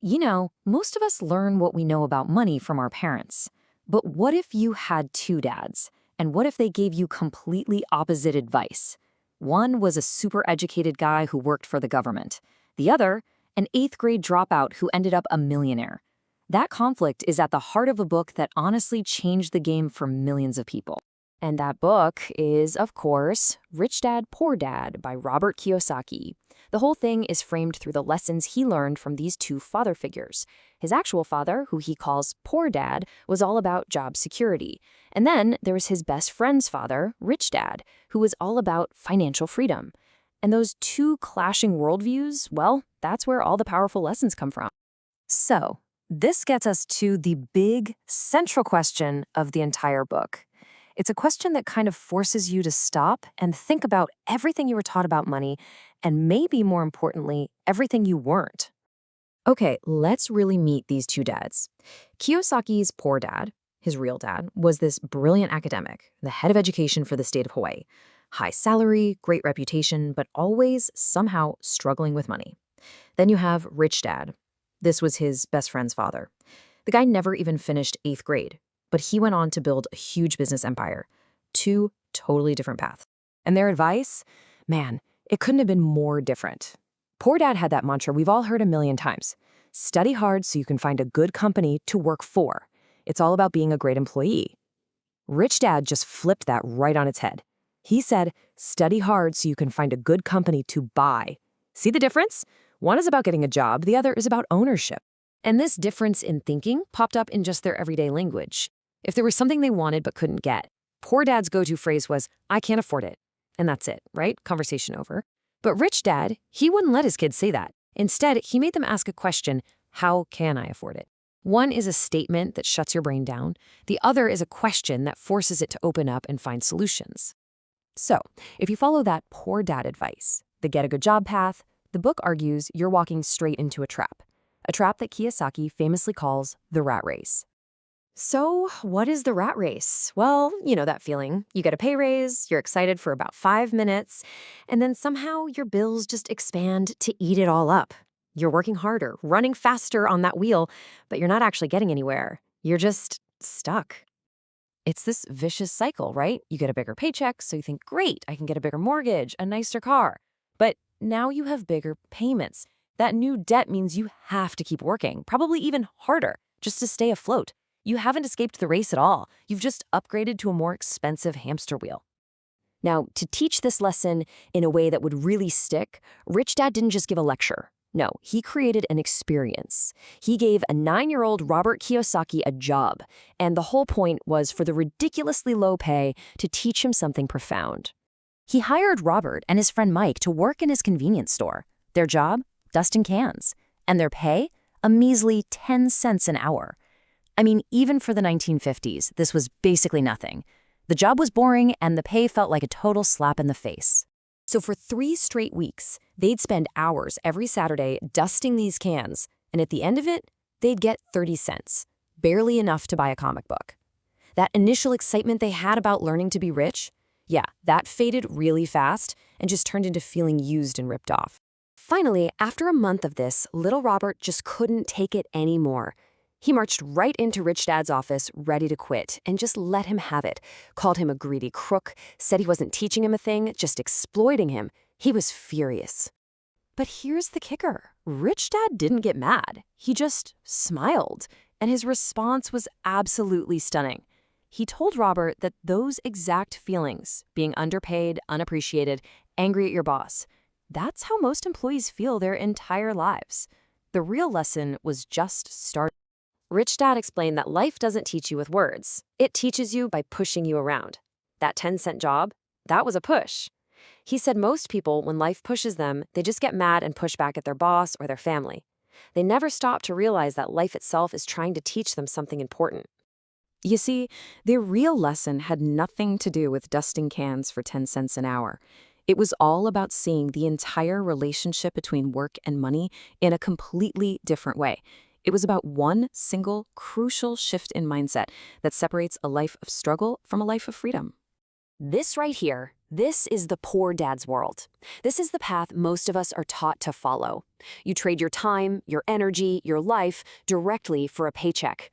Most of us learn what we know about money from our parents. But what if you had two dads? And what if they gave you completely opposite advice? One was a super educated guy who worked for the government. The other, an eighth grade dropout who ended up a millionaire. That conflict is at the heart of a book that honestly changed the game for millions of people. And that book is, of course, Rich Dad, Poor Dad by Robert Kiyosaki. The whole thing is framed through the lessons he learned from these two father figures. His actual father, who he calls Poor Dad, was all about job security. And then there was his best friend's father, Rich Dad, who was all about financial freedom. And those two clashing worldviews, well, that's where all the powerful lessons come from. So, this gets us to the big, central question of the entire book. It's a question that kind of forces you to stop and think about everything you were taught about money, and maybe more importantly, everything you weren't. Okay, let's really meet these two dads. Kiyosaki's poor dad, his real dad, was this brilliant academic, the head of education for the state of Hawaii. High salary, great reputation, but always somehow struggling with money. Then you have Rich Dad. This was his best friend's father. The guy never even finished 8th grade, but he went on to build a huge business empire. Two totally different paths. And their advice? Man, it couldn't have been more different. Poor Dad had that mantra we've all heard a million times. Study hard so you can find a good company to work for. It's all about being a great employee. Rich Dad just flipped that right on its head. He said, study hard so you can find a good company to buy. See the difference? One is about getting a job, the other is about ownership. And this difference in thinking popped up in just their everyday language. If there was something they wanted but couldn't get, Poor Dad's go-to phrase was, I can't afford it. And that's it, right? Conversation over. But Rich Dad, he wouldn't let his kids say that. Instead, he made them ask a question, how can I afford it? One is a statement that shuts your brain down. The other is a question that forces it to open up and find solutions. So, if you follow that Poor Dad advice, the get a good job path, the book argues you're walking straight into a trap that Kiyosaki famously calls the rat race. So, what is the rat race? Well, you know that feeling. You get a pay raise, you're excited for about 5 minutes, and then somehow your bills just expand to eat it all up. You're working harder, running faster on that wheel, but you're not actually getting anywhere. You're just stuck. It's this vicious cycle, right? You get a bigger paycheck, so you think, great, I can get a bigger mortgage, a nicer car. But now you have bigger payments. That new debt means you have to keep working, probably even harder, just to stay afloat. You haven't escaped the race at all. You've just upgraded to a more expensive hamster wheel. Now, to teach this lesson in a way that would really stick, Rich Dad didn't just give a lecture. No, he created an experience. He gave a 9-year-old Robert Kiyosaki a job, and the whole point was for the ridiculously low pay to teach him something profound. He hired Robert and his friend Mike to work in his convenience store. Their job? Dusting cans. And their pay? A measly 10 cents an hour. I mean, even for the 1950s, this was basically nothing. The job was boring, and the pay felt like a total slap in the face. So for 3 straight weeks, they'd spend hours every Saturday dusting these cans, and at the end of it, they'd get 30 cents, barely enough to buy a comic book. That initial excitement they had about learning to be rich, yeah, that faded really fast and just turned into feeling used and ripped off. Finally, after a month of this, little Robert just couldn't take it anymore. He marched right into Rich Dad's office, ready to quit, and just let him have it. Called him a greedy crook, said he wasn't teaching him a thing, just exploiting him. He was furious. But here's the kicker. Rich Dad didn't get mad. He just smiled, and his response was absolutely stunning. He told Robert that those exact feelings, being underpaid, unappreciated, angry at your boss, that's how most employees feel their entire lives. The real lesson was just starting. Rich Dad explained that life doesn't teach you with words. It teaches you by pushing you around. That 10-cent job, that was a push. He said most people, when life pushes them, they just get mad and push back at their boss or their family. They never stop to realize that life itself is trying to teach them something important. You see, their real lesson had nothing to do with dusting cans for 10 cents an hour. It was all about seeing the entire relationship between work and money in a completely different way. It was about one single, crucial shift in mindset that separates a life of struggle from a life of freedom. This right here, this is the poor dad's world. This is the path most of us are taught to follow. You trade your time, your energy, your life directly for a paycheck.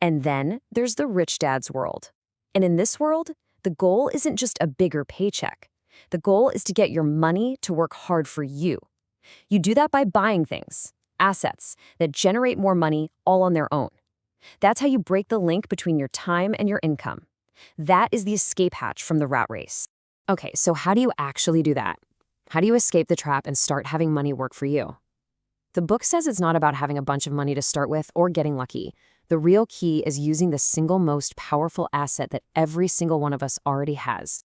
And then there's the rich dad's world. And in this world, the goal isn't just a bigger paycheck. The goal is to get your money to work hard for you. You do that by buying things, assets, that generate more money all on their own. That's how you break the link between your time and your income. That is the escape hatch from the rat race. Okay, so how do you actually do that? How do you escape the trap and start having money work for you? The book says it's not about having a bunch of money to start with or getting lucky. The real key is using the single most powerful asset that every single one of us already has.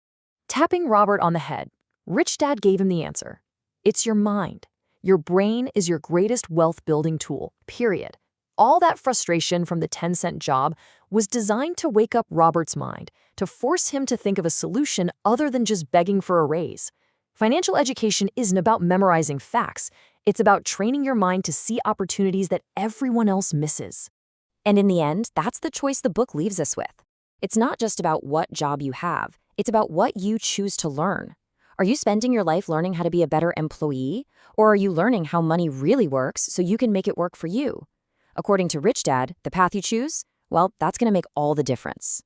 Tapping Robert on the head, Rich Dad gave him the answer. It's your mind. Your brain is your greatest wealth-building tool, period. All that frustration from the 10-cent job was designed to wake up Robert's mind, to force him to think of a solution other than just begging for a raise. Financial education isn't about memorizing facts. It's about training your mind to see opportunities that everyone else misses. And in the end, that's the choice the book leaves us with. It's not just about what job you have. It's about what you choose to learn. Are you spending your life learning how to be a better employee? Or are you learning how money really works so you can make it work for you? According to Rich Dad, the path you choose, well, that's going to make all the difference.